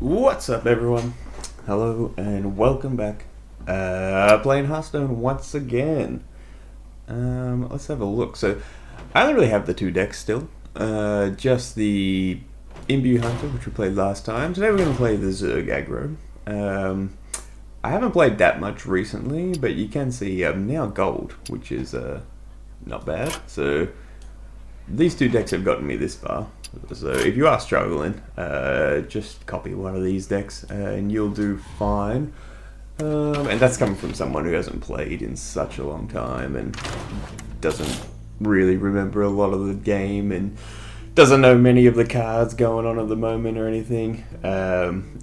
What's up, everyone? Hello and welcome back. Playing Hearthstone once again. Let's have a look. So, I only really have the two decks still. Just the Imbue Hunter, which we played last time. Today we're going to play the Zerg Aggro. I haven't played that much recently, but you can see I'm now gold, which is not bad. So, these two decks have gotten me this far. So if you are struggling, just copy one of these decks and you'll do fine. And that's coming from someone who hasn't played in such a long time and doesn't really remember a lot of the game and doesn't know many of the cards going on at the moment or anything.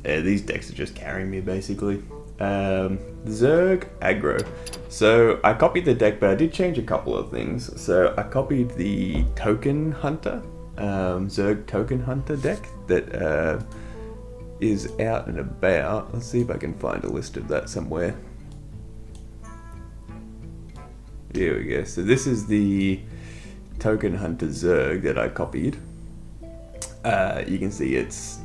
These decks are just carrying me basically. Zerg Aggro. So I copied the deck, but I did change a couple of things. So I copied the Token Hunter. Zerg Token Hunter deck that is out and about. Let's see if I can find a list of that somewhere. Here we go. So this is the Token Hunter Zerg that I copied. You can see it's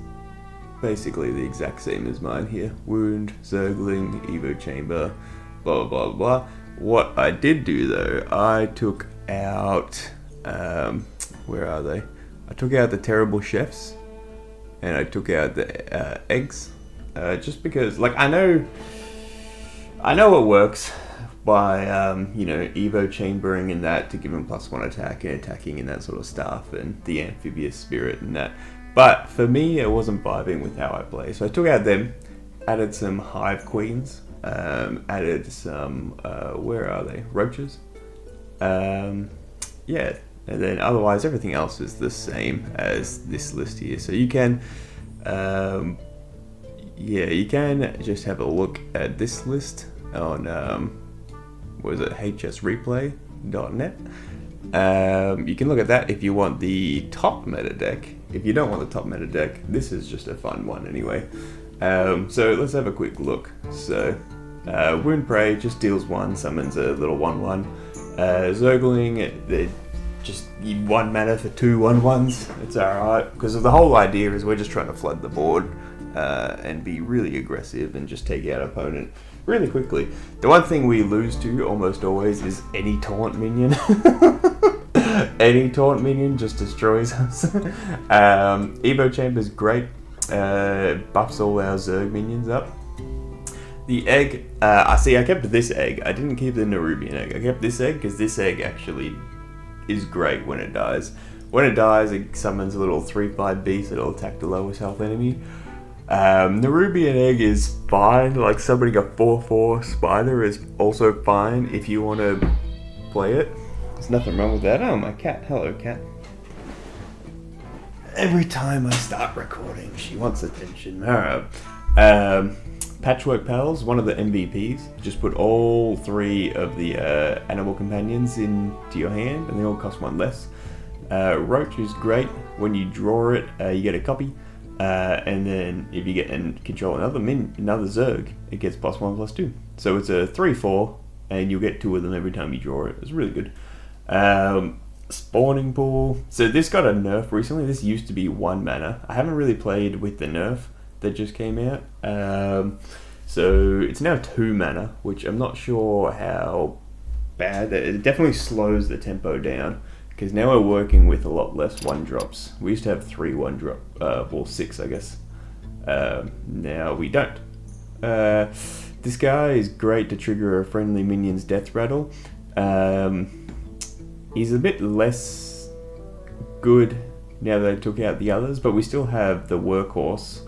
basically the exact same as mine here. Wound, Zergling, Evo Chamber, blah blah blah blah. What I did do though, I took out where are they? I took out the terrible chefs, and I took out the eggs, just because, like, I know it works by Evo chambering and that to give him +1 attack and attacking and that sort of stuff, and the amphibious spirit and that. But for me, it wasn't vibing with how I play, so I took out them, added some hive queens, added some where are they? Roaches. Yeah. And then otherwise everything else is the same as this list here. So you can, you can just have a look at this list on, hsreplay.net. You can look at that if you want the top meta deck. If you don't want the top meta deck, this is just a fun one anyway. So let's have a quick look. So, Wound Prey just deals 1, summons a little 1/1. Zergling, just 1 mana for 2 1/1s. It's alright, because the whole idea is we're just trying to flood the board and be really aggressive and just take out opponent really quickly. The one thing we lose to almost always is any taunt minion. Any taunt minion just destroys us. Evo Chamber is great. Buffs all our Zerg minions up. The egg, I kept this egg. I didn't keep the Nerubian egg. I kept this egg because this egg actually is great when it dies. When it dies, it summons a little 3/5 beast that'll attack the lowest health enemy. Nerubian egg is fine. Like, somebody got 4/4 spider is also fine if you want to play it. There's nothing wrong with that. Oh, my cat. Hello, cat. Every time I start recording, she wants attention. Alright. Patchwork Pals, one of the MVPs. Just put all 3 of the animal companions into your hand, and they all cost 1 less. Roach is great. When you draw it, you get a copy, and then if you get and control another Zerg, it gets +1/+2. So it's a 3/4, and you'll get 2 of them every time you draw it. It's really good. Spawning Pool. So this got a nerf recently. This used to be 1 mana. I haven't really played with the nerf that just came out. So it's now 2 mana, which I'm not sure how bad. It definitely slows the tempo down, because now we're working with a lot less 1-drops. We used to have 3 1-drop, or 6 I guess. Now we don't. This guy is great to trigger a friendly minion's death rattle. He's a bit less good now that I took out the others, but we still have the workhorse.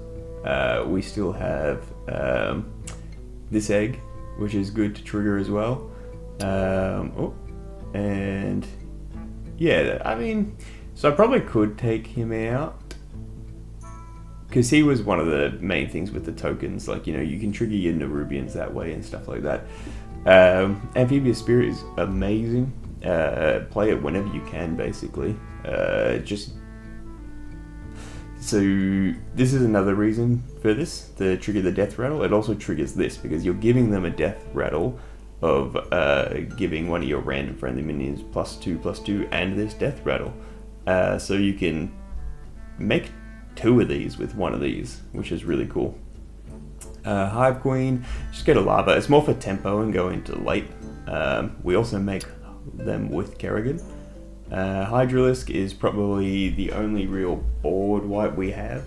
We still have this egg, which is good to trigger as well. And yeah, I mean, so I probably could take him out, because he was one of the main things with the tokens. Like, you can trigger your Nerubians that way and stuff like that. Amphibious Spirit is amazing. Play it whenever you can, basically. So this is another reason for this, to trigger the death rattle. It also triggers this, because you're giving them a death rattle of giving one of your random friendly minions +2/+2 and this death rattle. So you can make 2 of these with 1 of these, which is really cool. Hive Queen, just get a lava. It's more for tempo and go into late. We also make them with Kerrigan. Hydralisk is probably the only real board wipe we have.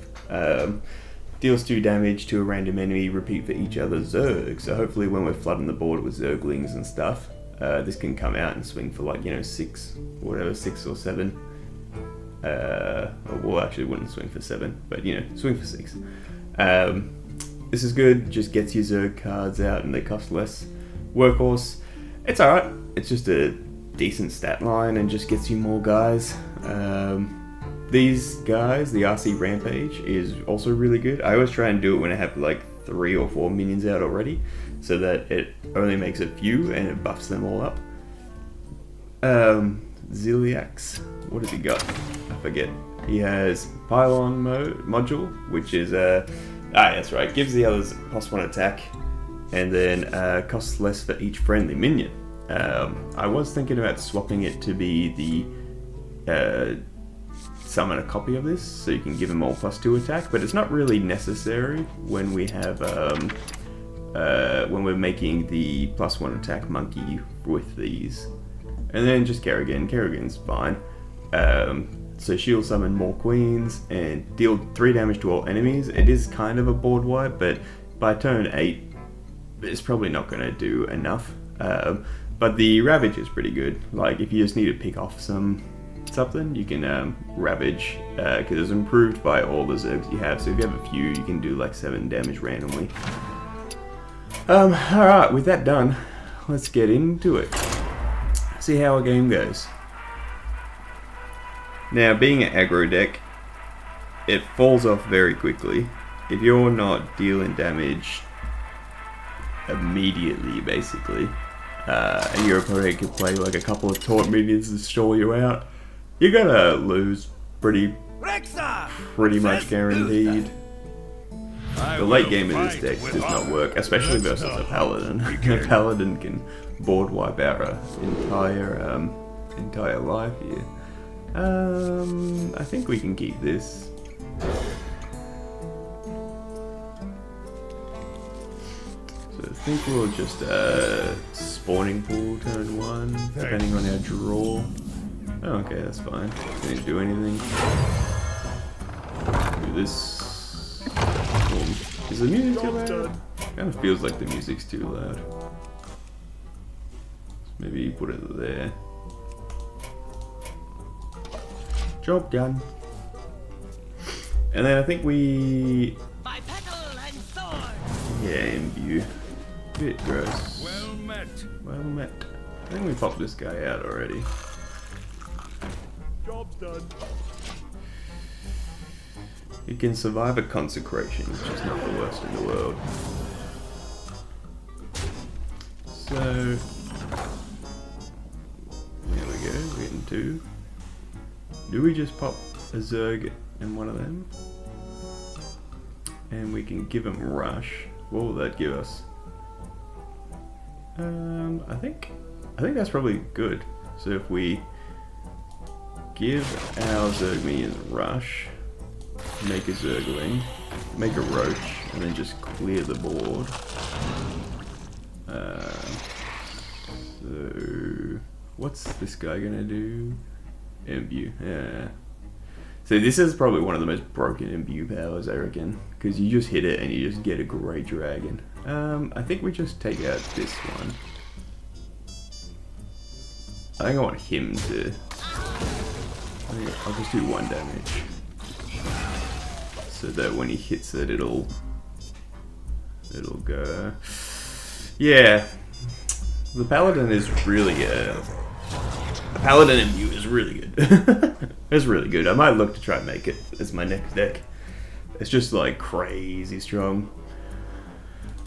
Deals 2 damage to a random enemy, repeat for each other Zerg. So hopefully when we're flooding the board with Zerglings and stuff, this can come out and swing for like, 6 or 7. Well, actually it wouldn't swing for 7, but swing for 6. This is good, just gets your Zerg cards out and they cost less. Workhorse, it's alright, it's just a decent stat line and just gets you more guys. These guys, the RC Rampage, is also really good. I always try and do it when I have like 3 or 4 minions out already, so that it only makes a few and it buffs them all up. Ziliax, what has he got? I forget. He has Pylon module, which is that's right, gives the others +1 attack, and then costs less for each friendly minion. I was thinking about swapping it to be the summon a copy of this, so you can give them all +2 attack, but it's not really necessary when we have when we're making the +1 attack monkey with these. And then just Kerrigan. Kerrigan's fine. So she'll summon more queens and deal 3 damage to all enemies. It is kind of a board wipe, but by turn 8, it's probably not going to do enough. But the Ravage is pretty good. Like, if you just need to pick off something, you can Ravage, because it's improved by all the Zergs you have. So if you have a few, you can do like 7 damage randomly. Alright, with that done, let's get into it. See how our game goes. Now, being an aggro deck, it falls off very quickly. If you're not dealing damage immediately, basically, and your opponent can play like a couple of taunt minions to stall you out, you're gonna lose pretty much guaranteed. The late game of this deck does not work, especially versus a Paladin. A Paladin can board wipe out an entire life here. I think we can keep this. So I think we'll just spawning pool turn 1, depending on our draw. Oh, okay, that's fine. Didn't do anything. Do this. Is the music too loud? Kind of feels like the music's too loud. Maybe put it there. Job done. And then I think we... Yeah, Imbue. Bit gross. Well met. Well met. I think we popped this guy out already. Job's done. It can survive a consecration, which is not the worst in the world. So... There we go, we're getting 2. Do we just pop a Zerg in one of them? And we can give him Rush. What will that give us? I think that's probably good. So if we give our Zerg minions Rush, make a Zergling, make a Roach, and then just clear the board. So what's this guy gonna do? Imbue, yeah. So this is probably one of the most broken Imbue powers, I reckon, because you just hit it and you just get a great dragon. I think we just take out this one. I think I want him to... I'll just do 1 damage. So that when he hits it, it'll go... Yeah. The Paladin is really... The Paladin Imbue is really good. It's really good. I might look to try and make it as my next deck. It's just like crazy strong.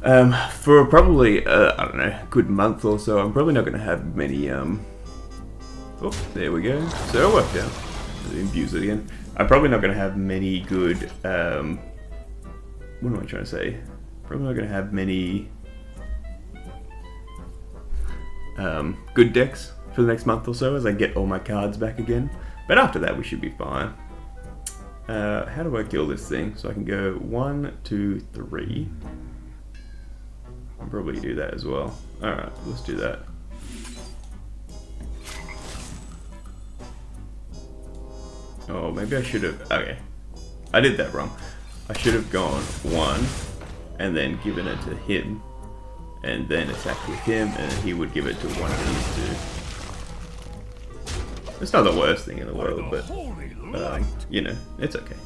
For probably, I don't know, a good month or so, I'm probably not going to have many, oh, there we go. So it worked out. Imbues it again. I'm probably not going to have many good, what am I trying to say? Probably not going to have many good decks for the next month or so as I get all my cards back again. But after that we should be fine. How do I kill this thing? So I can go 1, 2, 3. I'll probably do that as well. Alright, let's do that. Oh, maybe I should have... Okay. I did that wrong. I should have gone 1 and then given it to him. And then attacked with him, and he would give it to one of these two. It's not the worst thing in the world, but you know, it's okay.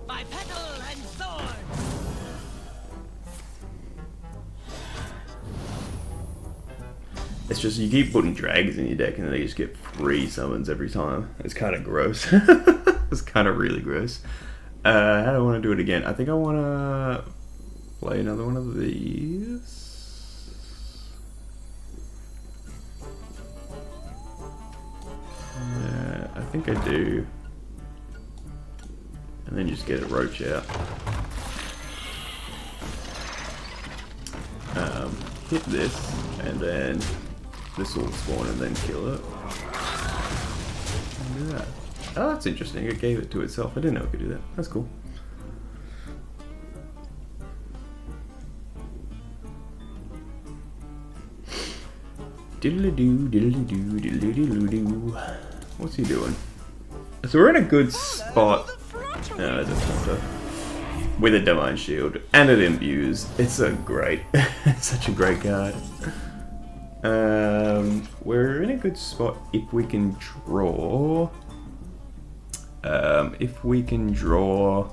By petal and sword. It's just you keep putting dragons in your deck, and then they just get free summons every time. It's kind of gross. It's kind of really gross. How do I want to do it again? I think I want to play another one of these. I think I do. And then just get a roach out. Hit this, and then this will spawn and then kill it. And do that. Oh, that's interesting. It gave it to itself. I didn't know it could do that. That's cool. Diddly-doo, diddly-doo, diddly-doo-doo. What's he doing? So we're in a good spot. No, it's a Hunter. With a Divine Shield. And it imbues. It's a great... it's such a great card. We're in a good spot if we can draw... if we can draw...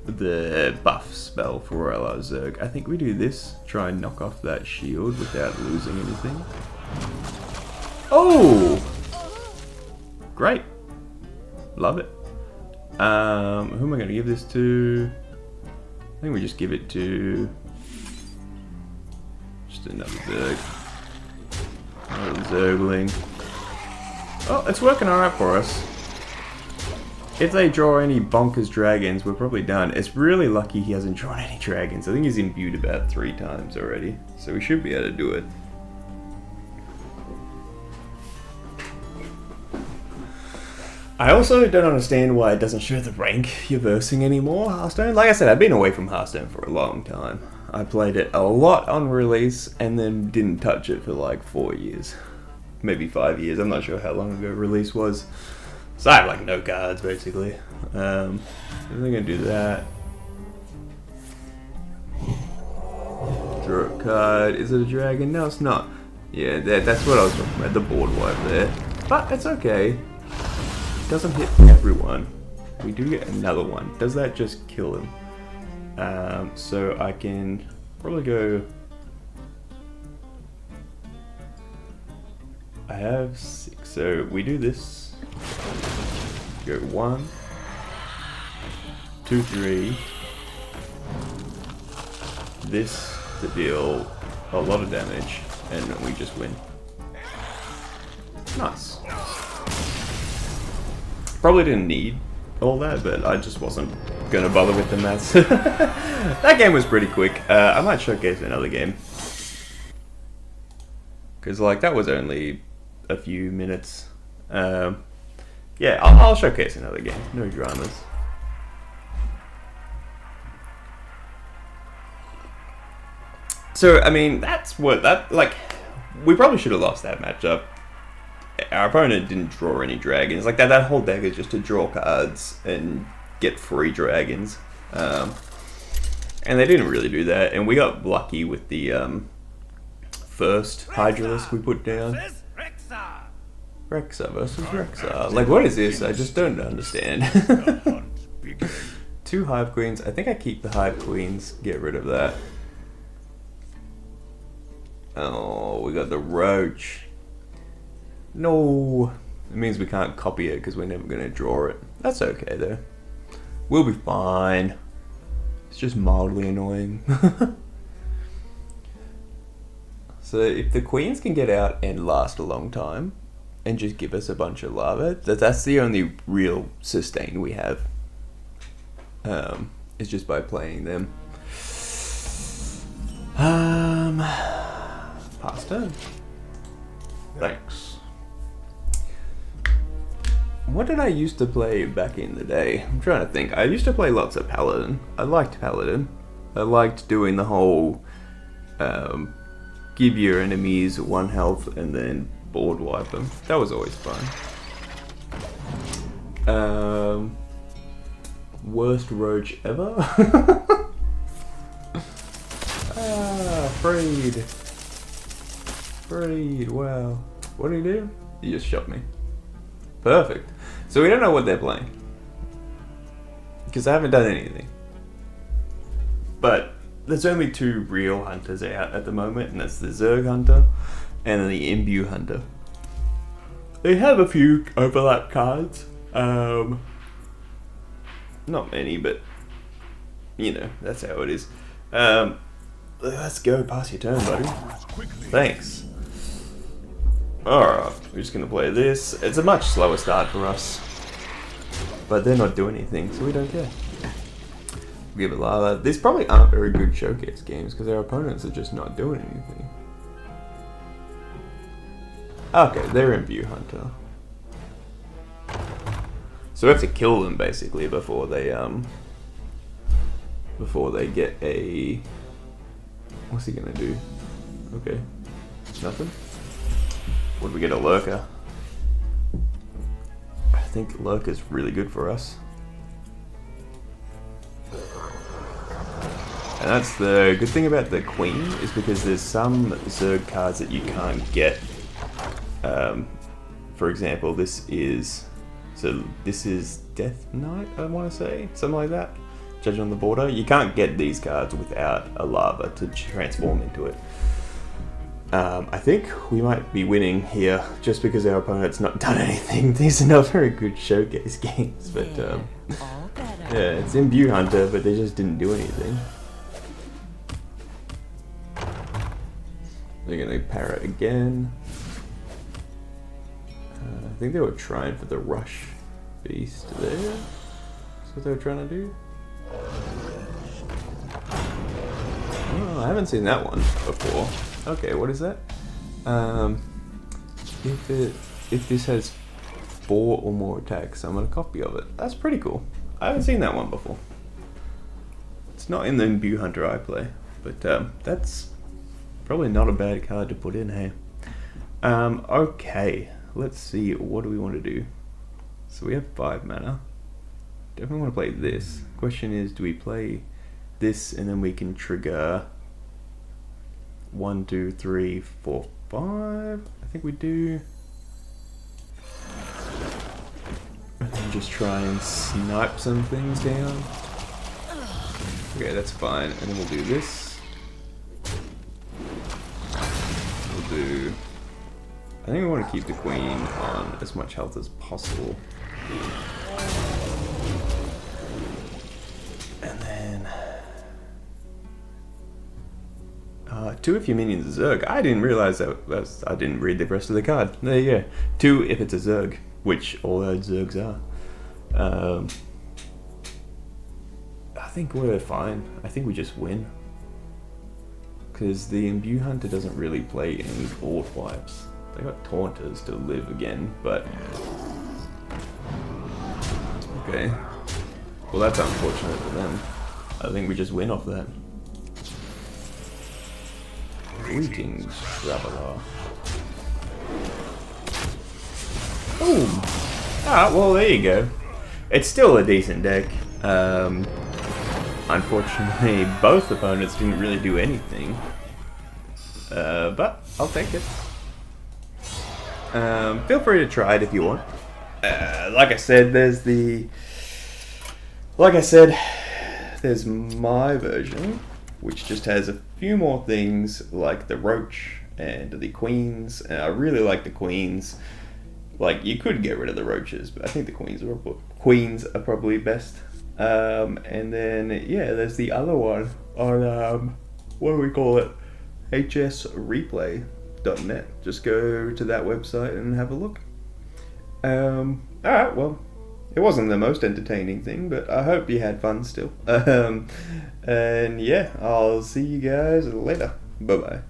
the buff spell for our Zerg. I think we do this, try and knock off that shield without losing anything. Oh! Great. Love it. Who am I going to give this to? I think we just give it to... just another Zerg. Another Zergling. Oh, it's working alright for us. If they draw any bonkers dragons, we're probably done. It's really lucky he hasn't drawn any dragons. I think he's imbued about 3 times already. So we should be able to do it. I also don't understand why it doesn't show the rank you're versing anymore, Hearthstone. Like I said, I've been away from Hearthstone for a long time. I played it a lot on release and then didn't touch it for like 4 years. Maybe 5 years. I'm not sure how long ago release was. So I have like no cards basically. I'm gonna do that. Draw a card. Is it a dragon? No, it's not. Yeah, that's what I was talking about. The board wipe there. But it's okay. It doesn't hit everyone. We do get another one. Does that just kill him? So I can probably go... I have 6. So we do this. Go 1, 2, 3. This to deal a lot of damage, and we just win. Nice. Probably didn't need all that, but I just wasn't gonna bother with the maths. That game was pretty quick. I might showcase another game. Because like that was only a few minutes. Yeah, I'll showcase another game. No dramas. So, I mean, that's what that, like, we probably should have lost that matchup. Our opponent didn't draw any dragons. Like, that whole deck is just to draw cards and get free dragons. And they didn't really do that. And we got lucky with the first Hydralisk we put down. Rexa versus Rexa. Like, what is this? I just don't understand. 2 Hive Queens. I think I keep the Hive Queens. Get rid of that. Oh, we got the Roach. No. It means we can't copy it because we're never going to draw it. That's okay, though. We'll be fine. It's just mildly annoying. So, if the Queens can get out and last a long time, and just give us a bunch of lava, that's the only real sustain we have. Is just by playing them. Pass turn. Thanks. What did I used to play back in the day? I'm trying to think. I used to play lots of Paladin. I liked Paladin. I liked doing the whole give your enemies 1 health and then board wipe them. That was always fun. Worst roach ever? Freed. Freed, wow. What did he do? He just shot me. Perfect. So we don't know what they're playing. Because I haven't done anything. But there's only 2 real hunters out at the moment, and that's the Zerg Hunter and then the Imbue Hunter. They have a few overlap cards. Not many, but you know, that's how it is. Let's go pass your turn, buddy. Thanks. Alright, we're just gonna play this. It's a much slower start for us. But they're not doing anything, so we don't care. Give it Lala. These probably aren't very good showcase games because our opponents are just not doing anything. Okay, they're Imbue Hunter. So we have to kill them basically before they get a... What's he gonna do? Okay. Nothing? Would we get a Lurker? I think Lurker's really good for us. And that's the good thing about the Queen, is because there's some Zerg cards that you can't get. For example, this is Death Knight, I want to say, something like that. Judge on the Border. You can't get these cards without a lava to transform into it. I think we might be winning here just because our opponent's not done anything. These are not very good showcase games, but yeah, it's Imbue Hunter, but they just didn't do anything. They're gonna parrot again. I think they were trying for the Rush Beast there. That's what they were trying to do. Oh, I haven't seen that one before. Okay, what is that? If this has 4 or more attacks, I'm gonna copy of it. That's pretty cool. I haven't seen that one before. It's not in the Imbue Hunter I play, but that's probably not a bad card to put in, hey? Okay, let's see, what do we want to do? So we have 5 mana. Definitely want to play this. Question is, do we play this and then we can trigger 1, 2, 3, 4, 5? I think we do. And then just try and snipe some things down. Okay, that's fine. And then we'll do this. We'll do... I think we want to keep the Queen on as much health as possible. And then... 2 if your minion's a Zerg. I didn't realize that. I didn't read the rest of the card. There you go. 2 if it's a Zerg, which all our Zergs are. I think we're fine. I think we just win. Because the Imbue Hunter doesn't really play any board wipes. They got Taunters to live again, but... Okay. Well, that's unfortunate for them. I think we just win off that. Greetings, Traveler. Boom! Ah, well, there you go. It's still a decent deck. Unfortunately, both opponents didn't really do anything. But I'll take it. Feel free to try it if you want. Like I said, there's my version, which just has a few more things like the Roach and the Queens. And I really like the Queens. Like, you could get rid of the Roaches, but I think the Queens are probably best. And then, yeah, there's the other one on, what do we call it? hsreplay.net. Just go to that website and have a look. Alright, well, it wasn't the most entertaining thing, but I hope you had fun still. And yeah, I'll see you guys later. Bye-bye.